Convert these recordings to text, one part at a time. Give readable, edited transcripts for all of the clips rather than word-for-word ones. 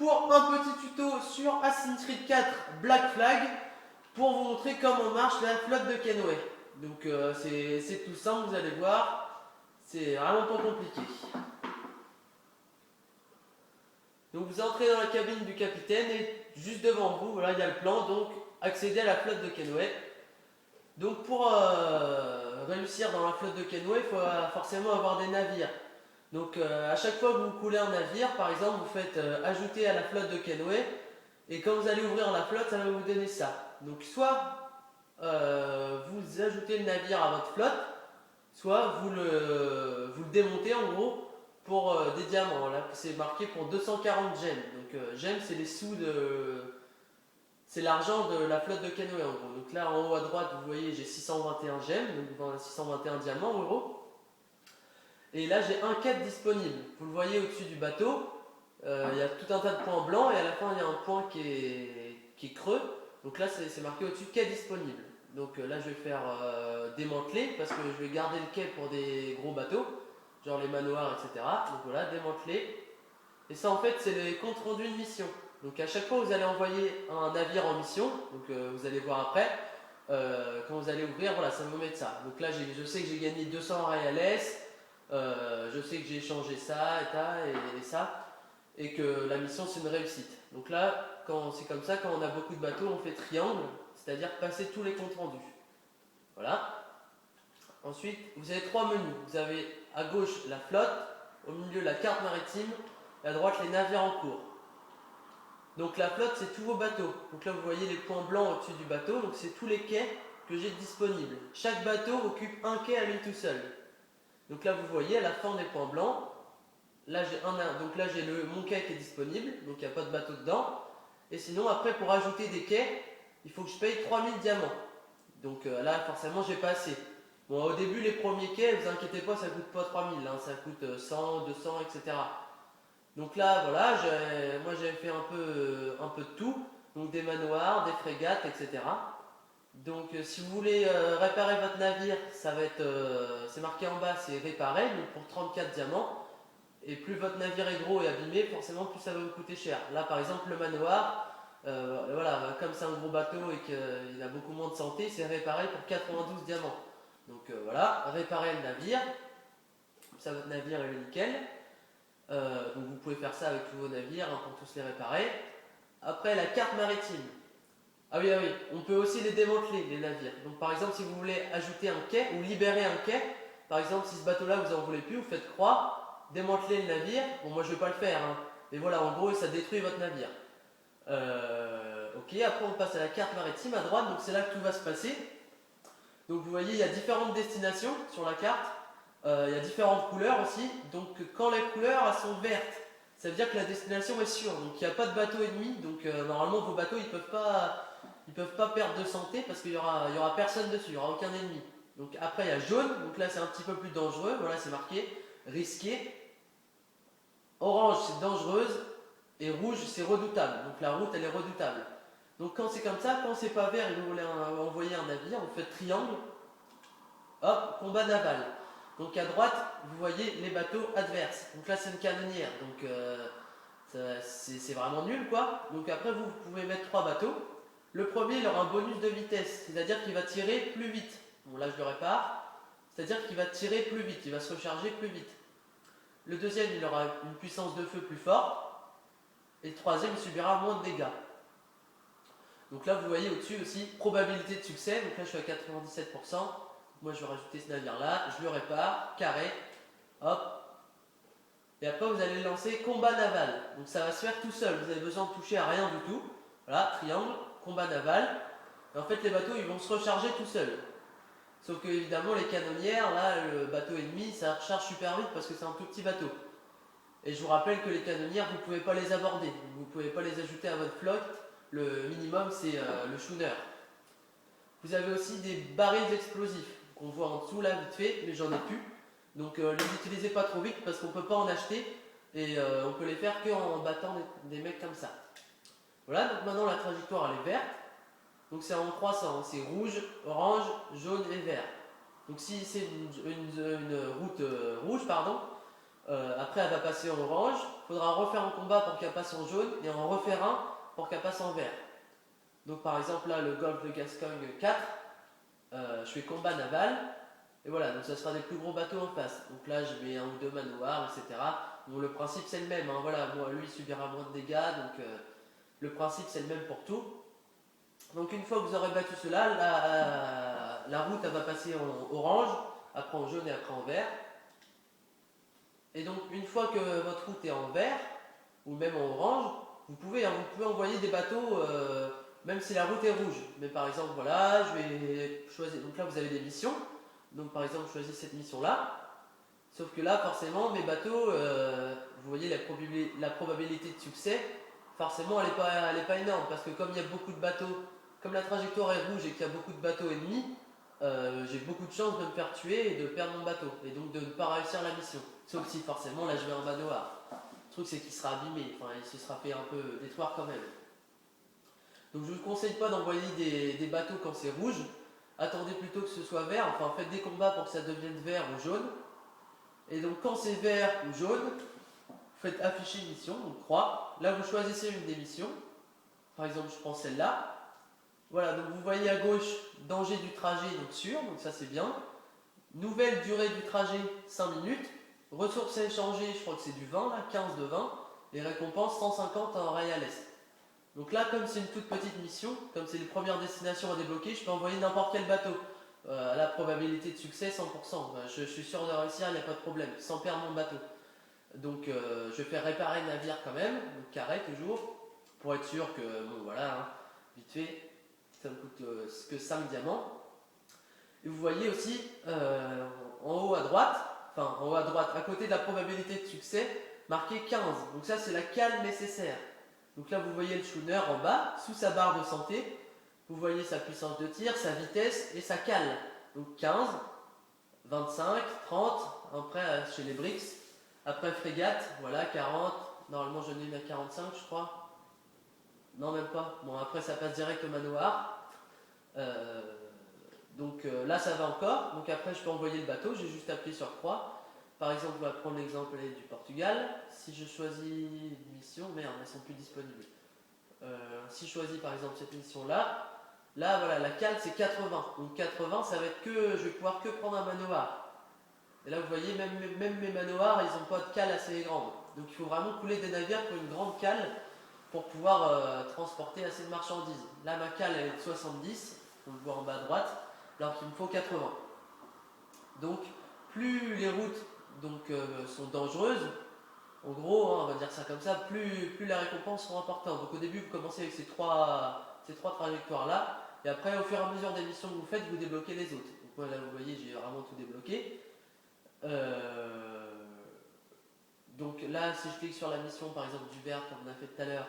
pour un petit tuto sur Assassin's Creed 4 Black Flag pour vous montrer comment marche la flotte de Kenway. Donc c'est tout simple, vous allez voir, c'est vraiment pas compliqué. Donc vous entrez dans la cabine du capitaine et juste devant vous, voilà, il y a le plan, donc accéder à la flotte de Kenway. Donc pour réussir dans la flotte de Kenway, il faut forcément avoir des navires. Donc à chaque fois que vous coulez un navire, par exemple, vous faites ajouter à la flotte de Kenway, et quand vous allez ouvrir la flotte, ça va vous donner ça. Donc soit vous ajoutez le navire à votre flotte, soit vous le démontez en gros pour des diamants. Là c'est marqué pour 240 gemmes. Donc gemmes c'est les sous de... C'est l'argent de la flotte de Kenway en gros. Donc là en haut à droite vous voyez j'ai 621 gemmes, donc 621 diamants en gros. Et là j'ai un quai disponible. Vous le voyez au-dessus du bateau, il y a tout un tas de points blancs et à la fin il y a un point qui est creux. Donc là c'est marqué au-dessus quai disponible. Donc là je vais faire démanteler parce que je vais garder le quai pour des gros bateaux, genre les manoirs, etc. Donc voilà, démanteler. Et ça en fait c'est les comptes rendus de mission. Donc à chaque fois vous allez envoyer un navire en mission, donc vous allez voir après, quand vous allez ouvrir, voilà, ça va vous mettre ça. Donc là je sais que j'ai gagné 200 reales, je sais que j'ai échangé ça et ça, et que la mission c'est une réussite. Donc là, quand c'est comme ça, quand on a beaucoup de bateaux, on fait triangle, c'est-à-dire passer tous les comptes rendus. Voilà. Ensuite, vous avez trois menus. Vous avez à gauche la flotte, au milieu la carte maritime, et à droite les navires en cours. Donc la flotte, c'est tous vos bateaux. Donc là, vous voyez les points blancs au-dessus du bateau, donc c'est tous les quais que j'ai disponibles. Chaque bateau occupe un quai à lui tout seul. Donc là, vous voyez à la fin des points blancs, là j'ai mon quai qui est disponible, donc il n'y a pas de bateau dedans. Et sinon, après, pour ajouter des quais, il faut que je paye 3000 diamants. Donc là, forcément, j'ai pas assez. Bon, au début, les premiers quais, vous inquiétez pas, ça coûte pas 3000, hein, ça coûte 100, 200, etc. Donc là, voilà, moi j'avais fait un peu de tout, donc des manoirs, des frégates, etc. Donc si vous voulez réparer votre navire, ça va être, c'est marqué en bas, c'est réparer, donc pour 34 diamants. Et plus votre navire est gros et abîmé, forcément plus ça va vous coûter cher. Là par exemple le manoir, voilà, comme c'est un gros bateau et qu'il a beaucoup moins de santé, c'est réparé pour 92 diamants. Donc voilà, réparer le navire, ça votre navire est nickel. Donc vous pouvez faire ça avec tous vos navires hein, pour tous les réparer. Après la carte maritime. Ah oui, on peut aussi les démanteler, les navires. Donc par exemple, si vous voulez ajouter un quai ou libérer un quai, par exemple, si ce bateau-là vous en voulez plus, vous faites croix, démantelez le navire. Bon, moi je vais pas le faire, hein. Mais voilà, en gros, ça détruit votre navire. Ok, après on passe à la carte maritime à droite, donc c'est là que tout va se passer. Donc vous voyez, il y a différentes destinations sur la carte. Il y a différentes couleurs aussi. Donc quand les couleurs elles sont vertes, ça veut dire que la destination est sûre. Donc il n'y a pas de bateau ennemi. Donc normalement vos bateaux ils peuvent pas perdre de santé parce qu'il y aura personne dessus, il n'y aura aucun ennemi. Donc après il y a jaune, donc là c'est un petit peu plus dangereux, voilà c'est marqué, risqué. Orange c'est dangereuse et rouge c'est redoutable, donc la route elle est redoutable. Donc quand c'est comme ça, quand c'est pas vert et vous voulez envoyer un navire, vous faites triangle, hop, combat naval. Donc à droite, vous voyez les bateaux adverses. Donc là c'est une canonnière, donc c'est vraiment nul quoi. Donc après vous pouvez mettre trois bateaux. Le premier, il aura un bonus de vitesse, c'est-à-dire qu'il va tirer plus vite. Bon, là, je le répare. C'est-à-dire qu'il va tirer plus vite, il va se recharger plus vite. Le deuxième, il aura une puissance de feu plus forte. Et le troisième, il subira moins de dégâts. Donc là, vous voyez au-dessus aussi, probabilité de succès. Donc là, je suis à 97%. Moi, je vais rajouter ce navire-là. Je le répare, carré. Hop. Et après, vous allez lancer combat naval. Donc ça va se faire tout seul. Vous avez besoin de toucher à rien du tout. Voilà, triangle, combat naval. Et en fait, les bateaux, ils vont se recharger tout seuls. Sauf que, évidemment, les canonnières, là, le bateau ennemi, ça recharge super vite parce que c'est un tout petit bateau. Et je vous rappelle que les canonnières, vous ne pouvez pas les aborder. Vous ne pouvez pas les ajouter à votre flotte. Le minimum, c'est le schooner. Vous avez aussi des barils explosifs qu'on voit en dessous, là, vite fait, mais j'en ai plus. Donc, les utilisez pas trop vite parce qu'on ne peut pas en acheter. Et on peut les faire qu'en battant des mecs comme ça. Voilà, donc maintenant la trajectoire elle est verte. Donc c'est en croissant, hein. C'est rouge, orange, jaune et vert. Donc si c'est une route rouge, pardon, Après, elle va passer en orange. Il faudra refaire un combat pour qu'elle passe en jaune et en refaire un pour qu'elle passe en vert. Donc, par exemple, là, le golfe de Gascogne 4, je fais combat naval. Et voilà, donc ça sera des plus gros bateaux en face. Donc là, je mets un ou deux manoirs, etc. Bon, le principe, c'est le même. Hein. Voilà, moi, lui, il subira moins de dégâts. Donc, le principe, c'est le même pour tout. Donc, une fois que vous aurez battu cela, la route, elle va passer en orange, après en jaune et après en vert. Et donc, une fois que votre route est en vert, ou même en orange, vous pouvez envoyer des bateaux, même si la route est rouge. Mais par exemple, voilà, je vais choisir. Donc là, vous avez des missions. Donc par exemple, je choisis cette mission-là. Sauf que là, forcément, mes bateaux, vous voyez la probabilité de succès, forcément, elle est pas énorme. Parce que comme il y a beaucoup de bateaux, comme la trajectoire est rouge et qu'il y a beaucoup de bateaux ennemis, j'ai beaucoup de chances de me faire tuer et de perdre mon bateau. Et donc de ne pas réussir la mission. Sauf si forcément, là, je vais en manoir. Le truc, c'est qu'il sera abîmé. Enfin, il se sera fait un peu détruire quand même. Donc je ne vous conseille pas d'envoyer des bateaux quand c'est rouge. Attendez plutôt que ce soit vert. Enfin, faites des combats pour que ça devienne vert ou jaune. Et donc quand c'est vert ou jaune, faites afficher une mission, donc croix. Là, vous choisissez une des missions. Par exemple, je prends celle-là. Voilà, donc vous voyez à gauche, danger du trajet, donc sûr, donc ça c'est bien. Nouvelle durée du trajet, 5 minutes. Ressources à échanger, je crois que c'est du 20, là, 15 de 20. Les récompenses, 150 en rail à l'est. Donc là, comme c'est une toute petite mission, comme c'est les premières destinations à débloquer, je peux envoyer n'importe quel bateau. À la probabilité de succès, 100%. Je suis sûr de réussir, il n'y a pas de problème, sans perdre mon bateau. Donc je fais réparer le navire quand même, donc carré toujours, pour être sûr que, bon voilà, hein, vite fait, ça me coûte que 5 diamants. Et vous voyez aussi en haut à droite, à côté de la probabilité de succès, marqué 15. Donc ça c'est la cale nécessaire. Donc là vous voyez le schooner en bas, sous sa barre de santé, vous voyez sa puissance de tir, sa vitesse et sa cale. Donc 15, 25, 30, après chez les bricks. Après frégate, voilà, 40. Normalement je n'ai une à 45 je crois. Non même pas. Bon après ça passe direct au manoir. Donc là ça va encore. Donc après je peux envoyer le bateau, j'ai juste appuyé sur croix. Par exemple on va prendre l'exemple du Portugal. Si je choisis une mission, merde elles sont plus disponibles. Si je choisis par exemple cette mission là, là voilà la cale c'est 80. Donc 80 ça va être que je vais pouvoir que prendre un manoir. Et là, vous voyez, même mes manoirs, ils n'ont pas de cale assez grande. Donc il faut vraiment couler des navires qui ont une grande cale pour pouvoir transporter assez de marchandises. Là, ma cale, elle est de 70, on le voit en bas à droite, alors qu'il me faut 80. Donc, plus les routes sont dangereuses, en gros, hein, on va dire ça comme ça, plus les récompenses sont importantes. Donc au début, vous commencez avec ces trois trajectoires-là, et après, au fur et à mesure des missions que vous faites, vous débloquez les autres. Donc voilà, vous voyez, j'ai vraiment tout débloqué. Donc là, si je clique sur la mission, par exemple du vert, comme on a fait tout à l'heure,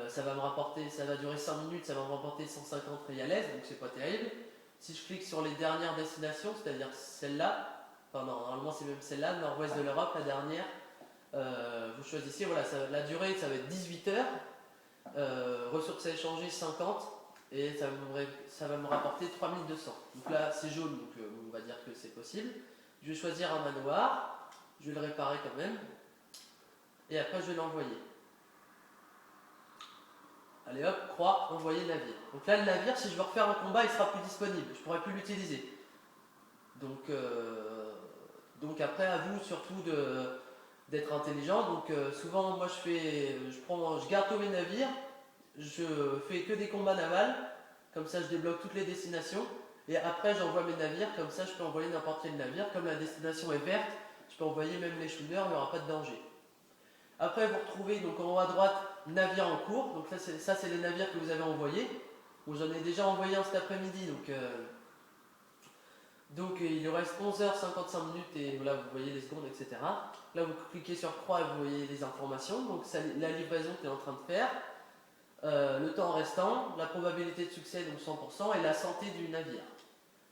ça va durer 5 minutes, ça va me rapporter 150 réales, donc c'est pas terrible. Si je clique sur les dernières destinations, c'est-à-dire celle-là, enfin non, normalement c'est même celle-là, nord-ouest de l'Europe, la dernière, vous choisissez, voilà, la durée ça va être 18 heures, ressources à échanger 50, et ça va me rapporter 3200. Donc là c'est jaune, donc on va dire que c'est possible. Je vais choisir un manoir, je vais le réparer quand même, et après je vais l'envoyer. Allez hop, croix, envoyer navire. Donc là le navire, si je veux refaire un combat, il sera plus disponible, je ne pourrai plus l'utiliser. Donc après à vous surtout d'être intelligent. Donc souvent moi je garde tous mes navires, je fais que des combats navals, comme ça je débloque toutes les destinations. Et après j'envoie mes navires, comme ça je peux envoyer n'importe quel navire. Comme la destination est verte, je peux envoyer même les schooners, il n'y aura pas de danger. Après vous retrouvez donc en haut à droite navire en cours. Donc ça c'est les navires que vous avez envoyés. Bon, j'en ai déjà envoyé un cet après-midi. Donc il nous reste 11h55 minutes et là vous voyez les secondes, etc. Là vous cliquez sur croix et vous voyez les informations. Donc la livraison que tu es en train de faire. Le temps restant, la probabilité de succès donc 100% et la santé du navire.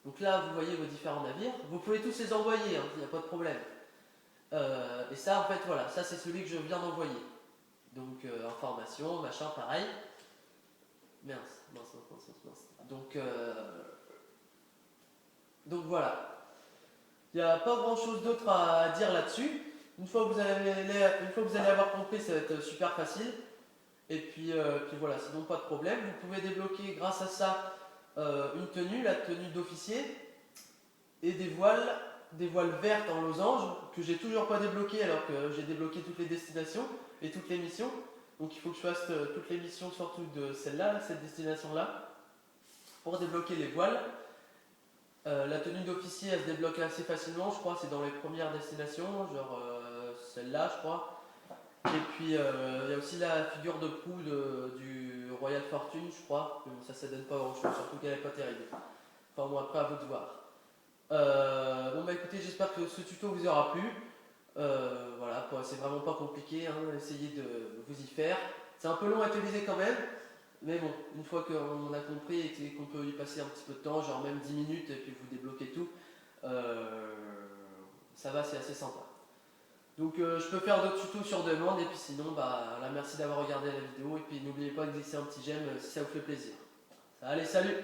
Donc là vous voyez vos différents navires, vous pouvez tous les envoyer, hein, il n'y a pas de problème. Et ça en fait voilà, ça c'est celui que je viens d'envoyer. Donc information, machin, pareil. Mince. Donc voilà. Il n'y a pas grand chose d'autre à dire là-dessus. Une fois que vous allez avoir compris, ça va être super facile. Et puis voilà, sinon pas de problème. Vous pouvez débloquer grâce à ça une tenue, la tenue d'officier, et des voiles vertes en losange que j'ai toujours pas débloquées alors que j'ai débloqué toutes les destinations et toutes les missions. Donc il faut que je fasse toutes les missions, surtout de celle-là, cette destination-là, pour débloquer les voiles. La tenue d'officier, elle se débloque assez facilement, je crois, c'est dans les premières destinations, genre celle-là, je crois. Et puis il y a aussi la figure de proue du Royal Fortune, je crois. Mais bon, ça donne pas grand-chose, surtout qu'elle n'est pas terrible. Enfin bon, après à vous de voir. Bon bah écoutez, j'espère que ce tuto vous aura plu. Voilà, c'est vraiment pas compliqué, hein, essayez de vous y faire. C'est un peu long à utiliser quand même, mais bon, une fois qu'on a compris et qu'on peut y passer un petit peu de temps, genre même 10 minutes, et puis vous débloquez tout, ça va, c'est assez sympa. Donc je peux faire d'autres tutos sur demande, et puis sinon, bah là, merci d'avoir regardé la vidéo, et puis n'oubliez pas de glisser un petit j'aime si ça vous fait plaisir. Allez, salut!